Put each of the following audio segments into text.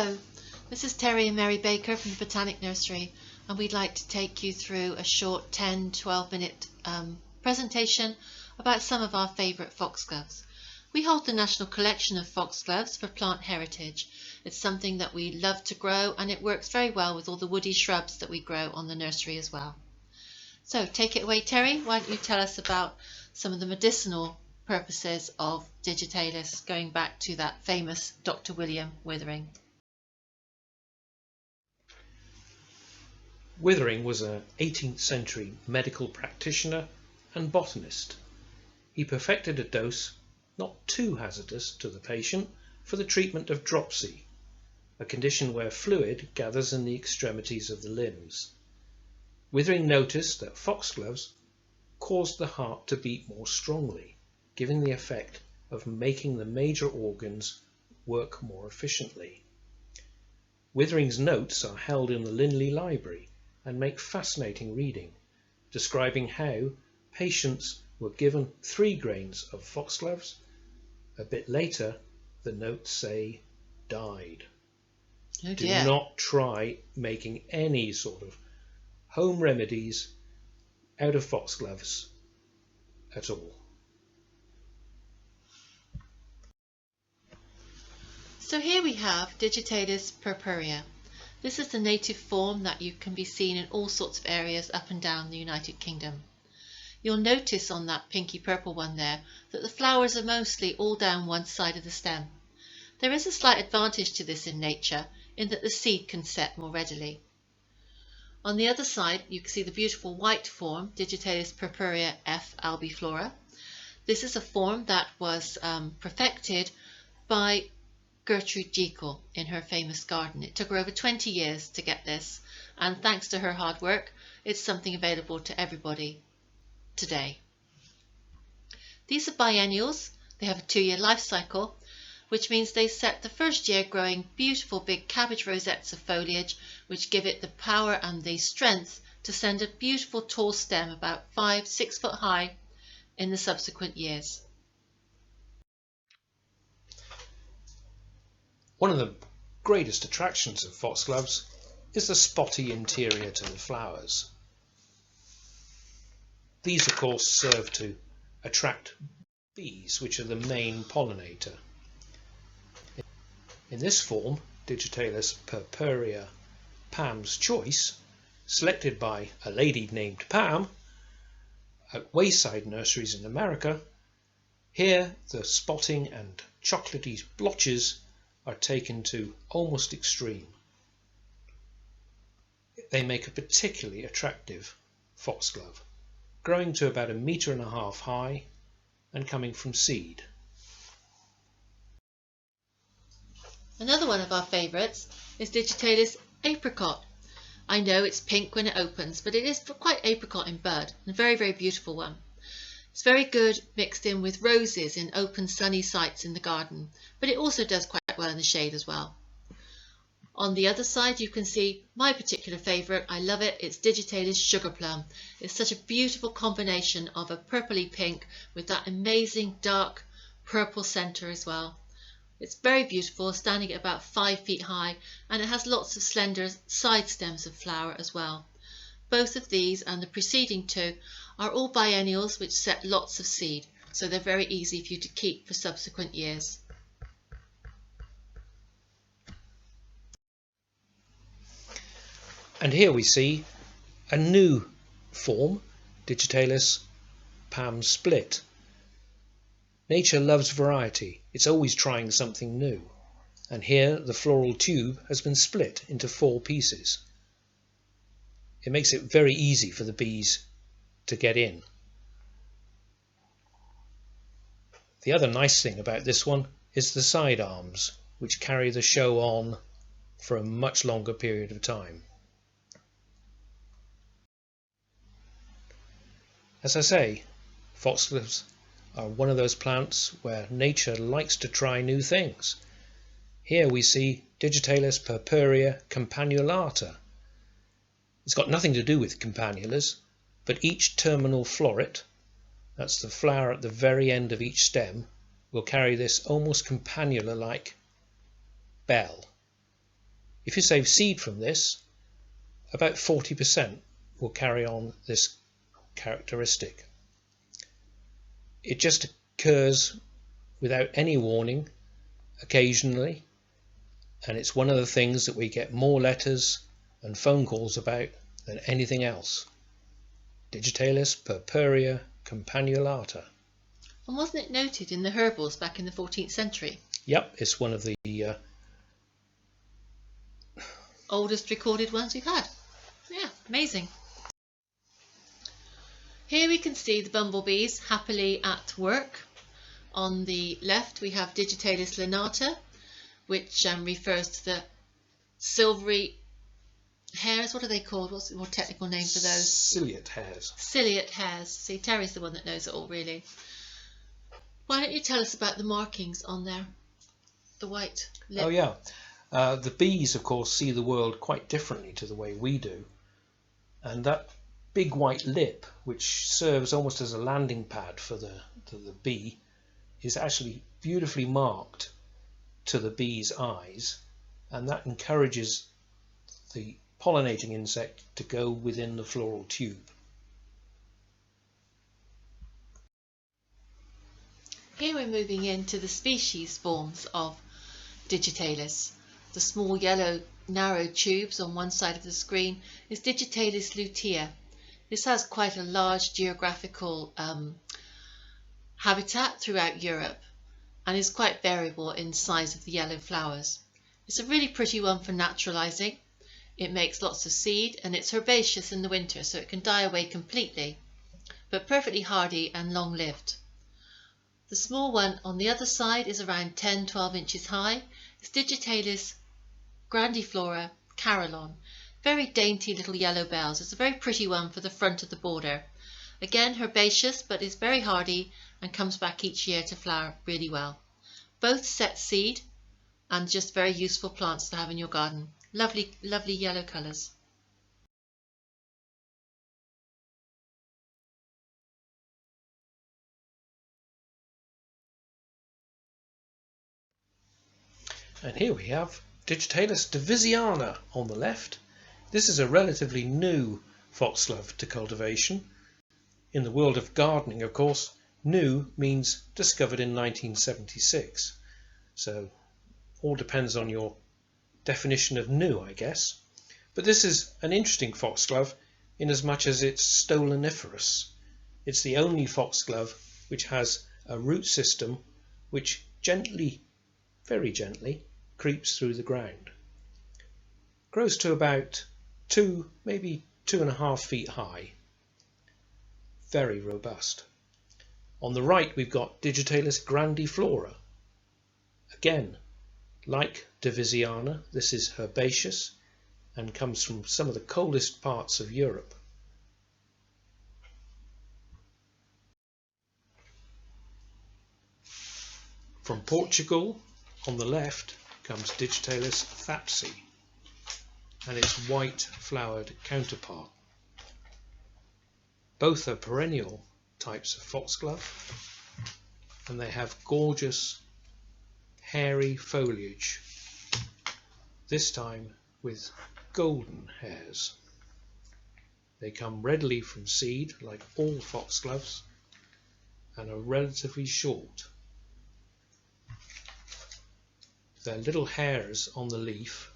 Hello, this is Terry and Mary Baker from the Botanic Nursery, and we'd like to take you through a short 10-12 minute presentation about some of our favourite foxgloves. We hold the national collection of foxgloves for plant heritage. It's something that we love to grow, and it works very well with all the woody shrubs that we grow on the nursery as well. So take it away, Terry. Why don't you tell us about some of the medicinal purposes of digitalis, going back to that famous Dr. William Withering. Withering was an 18th century medical practitioner and botanist. He perfected a dose not too hazardous to the patient for the treatment of dropsy, a condition where fluid gathers in the extremities of the limbs. Withering noticed that foxgloves caused the heart to beat more strongly, giving the effect of making the major organs work more efficiently. Withering's notes are held in the Linley Library and make fascinating reading, describing how patients were given 3 grains of foxgloves. A bit later, the notes say, died. Oh Do dear. not try making any sort of home remedies out of foxgloves at all. So here we have Digitalis purpurea. This is the native form that you can be seen in all sorts of areas up and down the United Kingdom. You'll notice on that pinky purple one there that the flowers are mostly all down one side of the stem. There is a slight advantage to this in nature in that the seed can set more readily. On the other side you can see the beautiful white form, Digitalis purpurea F. albiflora. This is a form that was perfected by Gertrude Jekyll in her famous garden. It took her over 20 years to get this, and thanks to her hard work, it's something available to everybody today. These are biennials. They have a 2-year life cycle, which means they set the first year growing beautiful big cabbage rosettes of foliage, which give it the power and the strength to send a beautiful tall stem about 5-6 foot high in the subsequent years. One of the greatest attractions of foxgloves is the spotty interior to the flowers. These of course serve to attract bees, which are the main pollinator. In this form, Digitalis purpurea Pam's Choice, selected by a lady named Pam at wayside nurseries in America, here the spotting and chocolatey blotches are taken to almost extreme. They make a particularly attractive foxglove, growing to about 1.5 meters high and coming from seed. Another one of our favourites is Digitalis apricot. I know it's pink when it opens, but it is quite apricot in bud, and a very, very beautiful one. It's very good mixed in with roses in open sunny sites in the garden, but it also does quite well in the shade as well. On the other side you can see my particular favourite. I love it. It's Digitalis sugar plum. It's such a beautiful combination of a purpley pink with that amazing dark purple centre as well. It's very beautiful, standing at about 5 feet high, and it has lots of slender side stems of flower as well. Both of these and the preceding 2 are all biennials which set lots of seed, so they're very easy for you to keep for subsequent years. And here we see a new form, Digitalis Pam Split. Nature loves variety. It's always trying something new. And here the floral tube has been split into 4 pieces. It makes it very easy for the bees to get in. The other nice thing about this one is the side arms, which carry the show on for a much longer period of time. As I say, foxgloves are one of those plants where nature likes to try new things. Here we see Digitalis purpurea campanulata. It's got nothing to do with campanulas, but each terminal floret, that's the flower at the very end of each stem, will carry this almost campanula-like bell. If you save seed from this, about 40% will carry on this characteristic. It just occurs without any warning occasionally, and it's one of the things that we get more letters and phone calls about than anything else. Digitalis purpurea campanulata. And wasn't it noted in the herbals back in the 14th century? Yep, it's one of the oldest recorded ones we've had. Yeah, amazing. Here we can see the bumblebees happily at work. On the left we have Digitalis lanata, which refers to the silvery hairs. What are they called? What's the more technical name for those? Ciliate hairs. Ciliate hairs. See, Terry's the one that knows it all, really. Why don't you tell us about the markings on there? The white lip. Oh yeah. The bees, of course, see the world quite differently to the way we do. And that big white lip, which serves almost as a landing pad for the bee, is actually beautifully marked to the bee's eyes, and that encourages the pollinating insect to go within the floral tube. Here we're moving into the species forms of Digitalis. The small yellow narrow tubes on one side of the screen is Digitalis lutea. This has quite a large geographical habitat throughout Europe and is quite variable in size of the yellow flowers. It's a really pretty one for naturalizing. It makes lots of seed and it's herbaceous in the winter, so it can die away completely, but perfectly hardy and long-lived. The small one on the other side is around 10-12 inches high. It's Digitalis grandiflora carillon. Very dainty little yellow bells. It's a very pretty one for the front of the border. Again, herbaceous, but is very hardy and comes back each year to flower really well. Both set seed and just very useful plants to have in your garden. Lovely, lovely yellow colours. And here we have Digitalis divisiana on the left. This is a relatively new foxglove to cultivation. In the world of gardening, of course, new means discovered in 1976. So all depends on your definition of new, I guess. But this is an interesting foxglove in as much as it's stoloniferous. It's the only foxglove which has a root system which gently, very gently, creeps through the ground. Grows to about 2, maybe 2.5 feet high. Very robust. On the right we've got Digitalis grandiflora. Again, like Divisiana, this is herbaceous and comes from some of the coldest parts of Europe. From Portugal, on the left, comes Digitalis thapsi and its white flowered counterpart. Both are perennial types of foxglove, and they have gorgeous hairy foliage, this time with golden hairs. They come readily from seed, like all foxgloves, and are relatively short. Their little hairs on the leaf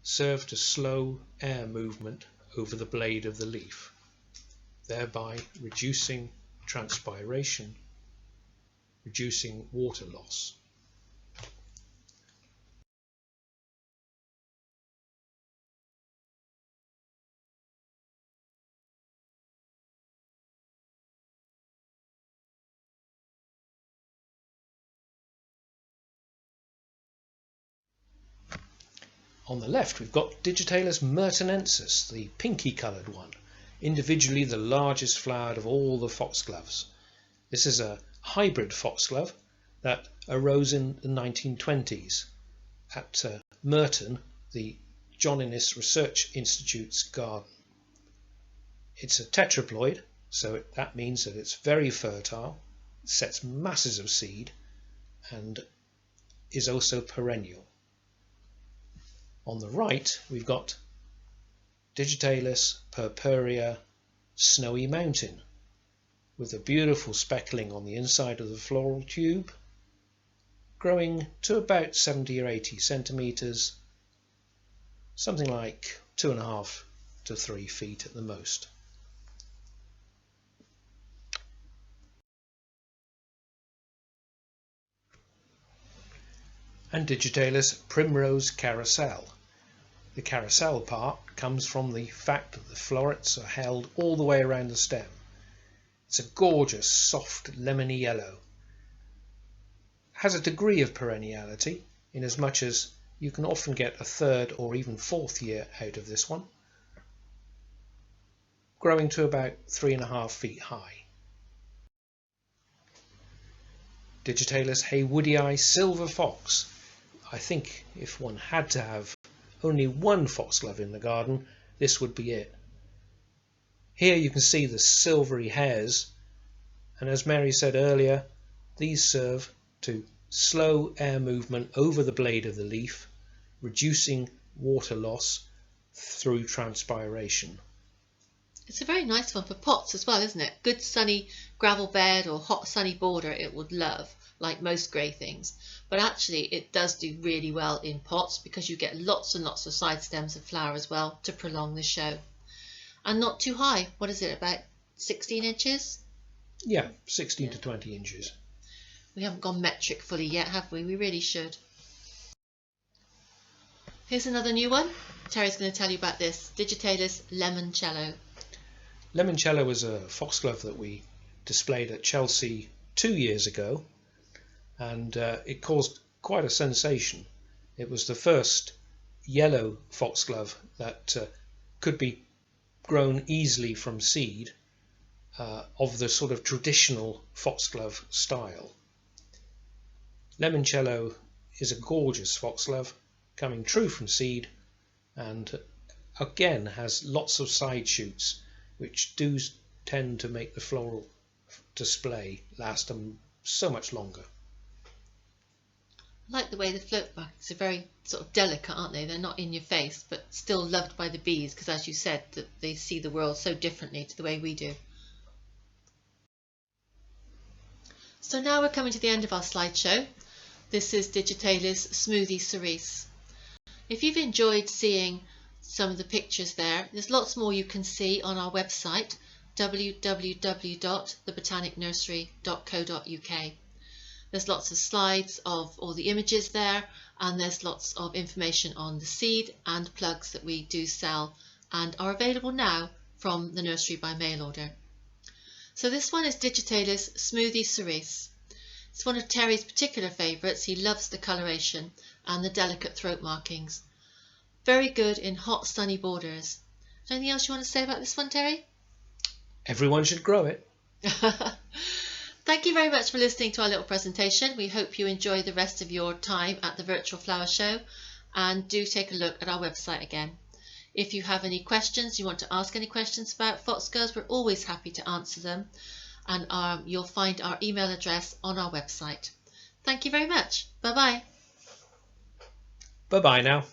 serve to slow air movement over the blade of the leaf, thereby reducing transpiration, reducing water loss. On the left we've got Digitalis mertenensis, the pinky coloured one, individually the largest flowered of all the foxgloves. This is a hybrid foxglove that arose in the 1920s at Merton, the John Innes Research Institute's garden. It's a tetraploid, so that means that it's very fertile, sets masses of seed, and is also perennial. On the right, we've got Digitalis purpurea Snowy Mountain, with a beautiful speckling on the inside of the floral tube, growing to about 70 or 80 centimetres, something like 2.5 to 3 feet at the most. And Digitalis primrose carousel. The carousel part comes from the fact that the florets are held all the way around the stem. It's a gorgeous, soft, lemony yellow. Has a degree of perenniality, in as much as you can often get a third or even fourth year out of this one, growing to about 3.5 feet high. Digitalis haywoodii silver fox. I think if one had to have only one foxglove in the garden, this would be it. Here you can see the silvery hairs, and as Mary said earlier, these serve to slow air movement over the blade of the leaf, reducing water loss through transpiration. It's a very nice one for pots as well, isn't it? Good sunny gravel bed or hot sunny border it would love, like most grey things. But actually it does do really well in pots because you get lots and lots of side stems of flower as well to prolong the show. And not too high. What is it, about 16 inches? Yeah, 16 to 20 inches. We haven't gone metric fully yet, have we? We really should. Here's another new one. Terry's going to tell you about this. Digitalis limoncello. Limoncello was a foxglove that we displayed at Chelsea 2 years ago, and it caused quite a sensation. It was the first yellow foxglove that could be grown easily from seed, of the sort of traditional foxglove style. Limoncello is a gorgeous foxglove coming true from seed, and again has lots of side shoots which do tend to make the floral display last so much longer. I like the way the float buckets are very sort of delicate, aren't they? They're not in your face, but still loved by the bees because, as you said, that they see the world so differently to the way we do. So now we're coming to the end of our slideshow. This is Digitalis smoothie cerise. If you've enjoyed seeing some of the pictures there's lots more you can see on our website, www.thebotanicnursery.co.uk. There's lots of slides of all the images there, and there's lots of information on the seed and plugs that we do sell and are available now from the nursery by mail order. So this one is Digitalis smoothie cerise. It's one of Terry's particular favourites. He loves the coloration and the delicate throat markings. Very good in hot sunny borders. Anything else you want to say about this one, Terry? Everyone should grow it. Thank you very much for listening to our little presentation. We hope you enjoy the rest of your time at the virtual flower show, and do take a look at our website again. If you have any questions, you want to ask any questions about foxgloves, we're always happy to answer them, and you'll find our email address on our website. Thank you very much. Bye-bye. Bye-bye now.